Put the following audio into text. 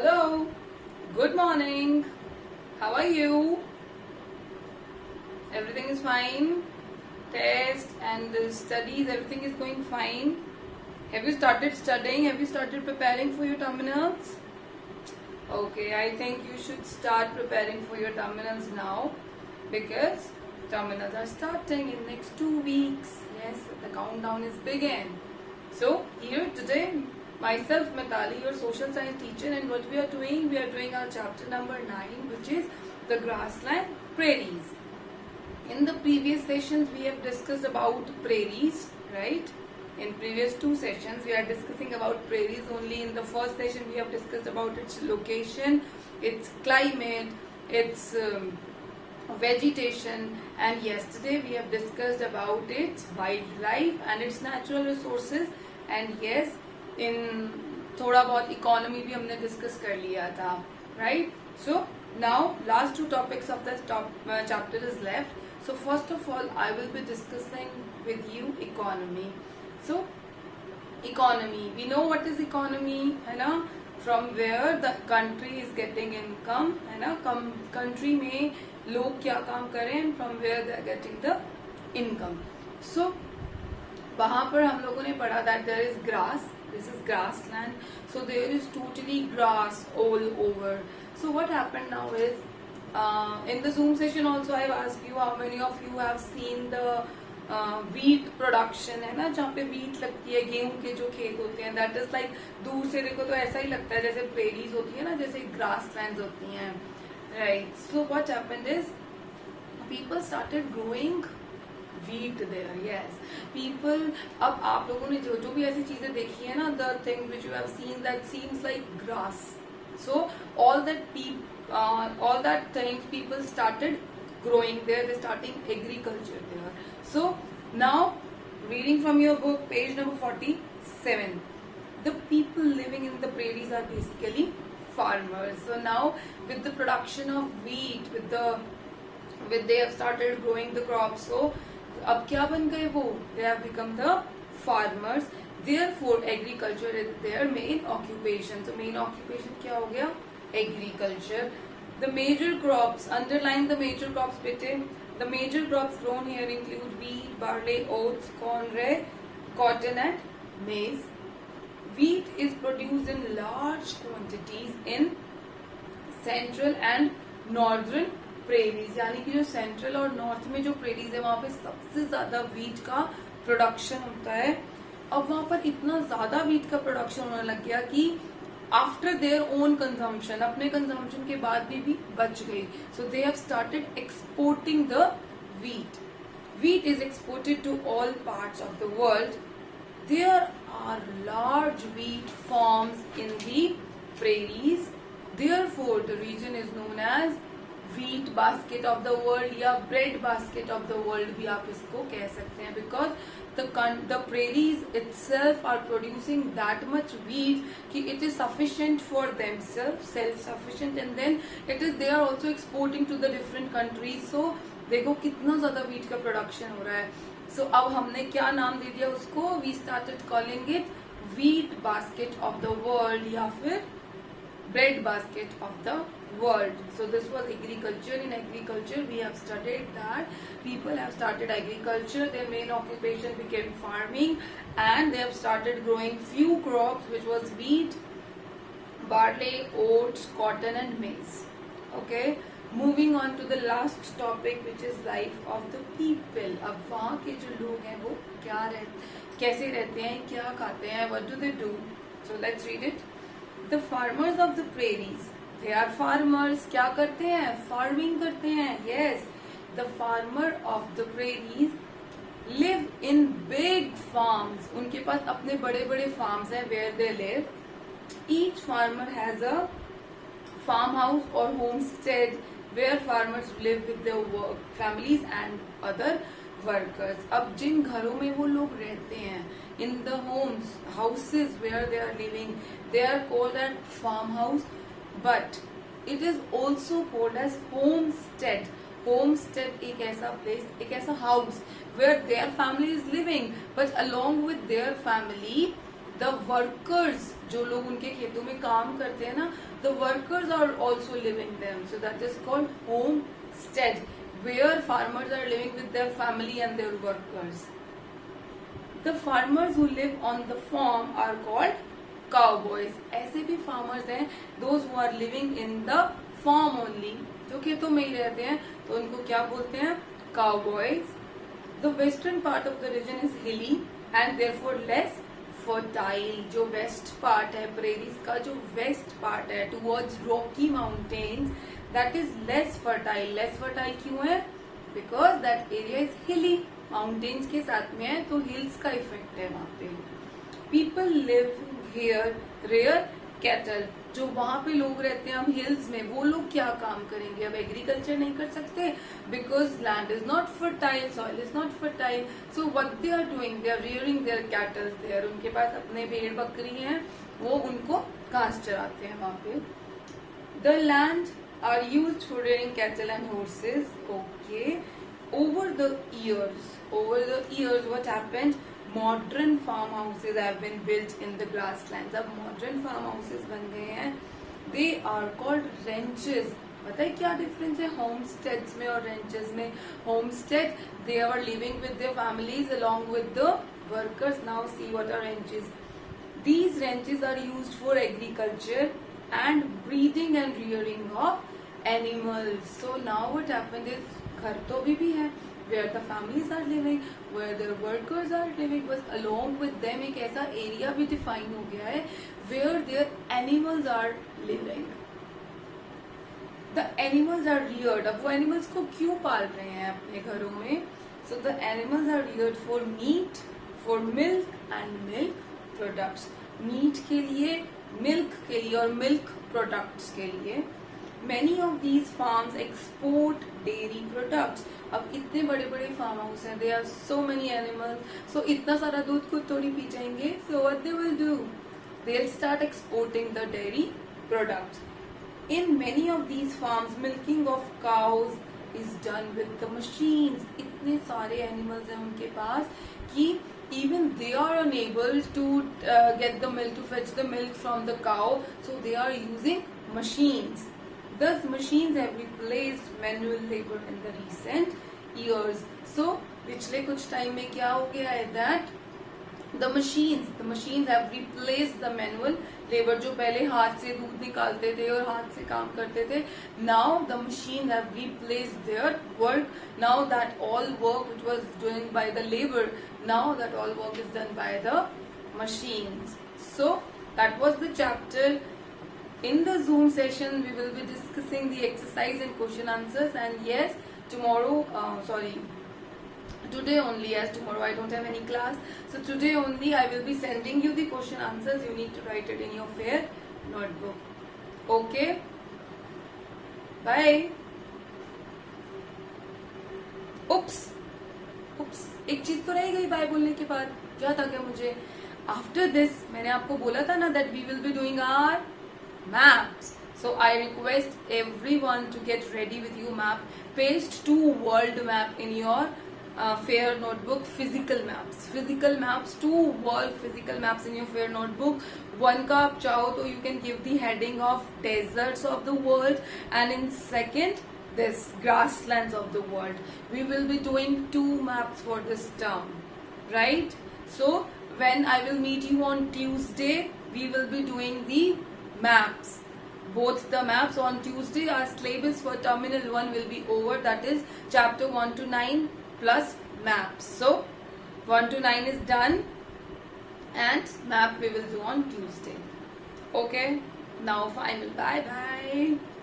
Hello, good morning. How are you? Everything is fine. Test and the studies, everything is going fine. Have you started studying? Have you started preparing for your terminals? Okay, I think you should start preparing for your terminals now because terminals are starting in next 2 weeks. Yes, the countdown is begin. So here today, myself Mitali, your social science teacher, and what we are doing our chapter number 9, which is the grassland prairies. In the previous sessions, we have discussed about prairies, right? In previous 2 sessions, we are discussing about prairies only. In the first session, we have discussed about its location, its climate, its vegetation, and yesterday we have discussed about its wildlife and its natural resources. And yes, in थोड़ा बहुत economy भी हमने discuss कर लिया था, right? So now last 2 topics of this chapter is left. So first of all, I will be discussing with you economy. So economy, we know what is economy, है ना? From where the country is getting income, है ना? Country में लोग क्या काम करें, and from where they are getting the income. So वहाँ पर हम लोगों ने पढ़ा that there is grass, this is grassland, so there is totally grass all over. So what happened now is in the Zoom session also I have asked you how many of you have seen the wheat production, है ना, जहाँ पे wheat लगती है, गेहूं के जो खेत होते हैं, that is like दूर से देखो तो ऐसा ही लगता है जैसे prairies होती है ना, जैसे grasslands होती हैं, right? So what happened is people started growing wheat there. Yes, people, अब आप लोगों ने जो भी ऐसी चीजें देखी है ना, the thing which you have seen that seems like grass, so all that things people started growing there, they starting agriculture there. So now reading from your book page number 47, the people living in the prairies are basically farmers. So now with the production of wheat, they have started growing the crops, so अब क्या बन गए वो, they have become the farmers. Therefore agriculture is their main occupation. So main occupation क्या हो गया, agriculture. The major crops, underline the major crops बेटे. The major crops grown here include wheat, barley, oats, corn, rye, cotton and maize. Wheat is produced in large quantities in central and northern prairies, यानी कि जो central और north में जो prairies है वहां पे सबसे ज्यादा वीट का प्रोडक्शन होता है. अब वहां पर इतना ज्यादा वीट का प्रोडक्शन होने लग गया कि आफ्टर देयर ओन कंजम्पशन, अपने कंजम्पशन के बाद भी बच गई. So they have started exporting the wheat. Wheat is exported to all parts of the world. There are large wheat farms in the prairies. Therefore, the region is known as wheat basket of the world या bread basket of the world भी आप इसको कह सकते हैं, because the prairies itself are producing that much wheat कि it is sufficient for themselves, self-sufficient, and then they are also exporting to the different countries. So देखो कितना ज्यादा wheat का production हो रहा है. So अब हमने क्या नाम दे दिया उसको, we started calling it wheat basket of the world या फिर bread basket of the world. So this was agriculture. In agriculture we have studied that people have started agriculture, their main occupation became farming, and they have started growing few crops, which was wheat, barley, oats, cotton and maize. Okay, moving on to the last topic, which is life of the people. अब वहाँ के जो लोग हैं वो कैसे रहते हैं, क्या खाते हैं, what do they do? So let's read it. The farmers of the prairies, they are farmers. क्या करते हैं, farming करते हैं. Yes, the farmer of the prairies live in big farms. उनके पास अपने बड़े बड़े farms हैं where they live. Each farmer has a farmhouse or homestead where farmers live with their families and other workers. अब जिन घरों में वो लोग रहते हैं, in the houses where they are living, they are called as farmhouse, but it is also called as homestead. Homestead एक ऐसा place, एक ऐसा house where their family is living, but along with their family the workers, जो लोग उनके खेतों में काम करते हैं ना, the workers are also living them, so that is called homestead, where farmers are living with their family and their workers. The farmers who live on the farm are called cowboys. ऐसे भी farmers हैं, those who are living in the farm only, जो खेतों में ही रहते हैं, तो उनको क्या बोलते हैं? Cowboys. The western part of the region is hilly and therefore less fertile. जो वेस्ट पार्ट है प्रेरीज का, जो वेस्ट पार्ट है towards rocky mountains, that is less fertile. Less fertile क्यों है? Because that area is hilly, mountains के साथ में है, तो हिल्स का इफेक्ट है वहां पे. People live here rear cattle. जो वहां पे लोग रहते हैं हम हिल्स में, वो लोग क्या काम करेंगे? अब एग्रीकल्चर नहीं कर सकते, because land is not fertile, soil is not fertile. So what they are doing, they are rearing their cattle there. उनके पास अपने भेड़ बकरी हैं, वो उनको घास चराते हैं वहां पे. The land are used for rearing cattle and horses. Okay. Over the years what happened, modern farmhouses have been built in the grasslands. अब modern farmhouses बन गए हैं, they are called ranches. पता है क्या डिफरेंस है homesteads में और ranches में? Homestead, they are living with their families along with the workers. Now see what are ranches. These ranches are used for agriculture and breeding and rearing of animals. So now what happened is, घर तो भी है, where the families are living, where the workers are living, बस along with them एक ऐसा area भी define हो गया है where their animals are living. The animals are reared. अब वो animals को क्यों पाल रहे हैं अपने घरों में? So the animals are reared for meat, for milk and milk products. Meat के लिए, milk के लिए और milk products के लिए. Many of these farms export dairy products. अब इतने बड़े बड़े फार्म हाउस हैं, there are so many animals, so इतना सारा दूध खुद थोड़ी पी जाएंगे. So what they will do? They'll start exporting the dairy products. In many of these farms, milking of cows is done with the machines. इतने सारे animals हैं उनके पास कि even they are unable to get the milk, to fetch the milk from the cow, so they are using machines. Thus, machines have replaced manual labor in the recent years. So, पिछले कुछ time में क्या हो गया है? That the machines have replaced the manual labor. जो पहले हाथ से दूध निकालते थे और हाथ से काम करते थे, now the machines have replaced their work. Now that all work which was done by the labor, now that all work is done by the machines. So that was the chapter. In the Zoom session, we will be discussing the exercise and question answers. And yes, today only, as tomorrow I don't have any class. So today only I will be sending you the question answers. You need to write it in your fair notebook. Okay? Bye. Oops. एक चीज तो रह गई bye बोलने के बाद, याद आ गया मुझे. After this, मैंने आपको बोला था ना that we will be doing our maps. So I request everyone to get ready with your map. Paste 2 world map in your fair notebook. Physical maps, 2 world physical maps in your fair notebook. One का आप चाहो तो you can give the heading of deserts of the world, and in second this grasslands of the world. We will be doing 2 maps for this term, right? So when I will meet you on Tuesday, we will be doing the maps, both the maps on Tuesday. Our syllabus for terminal 1 will be over, that is chapter 1 to 9 plus maps. So 1 to 9 is done and map we will do on Tuesday. Okay, now final bye bye.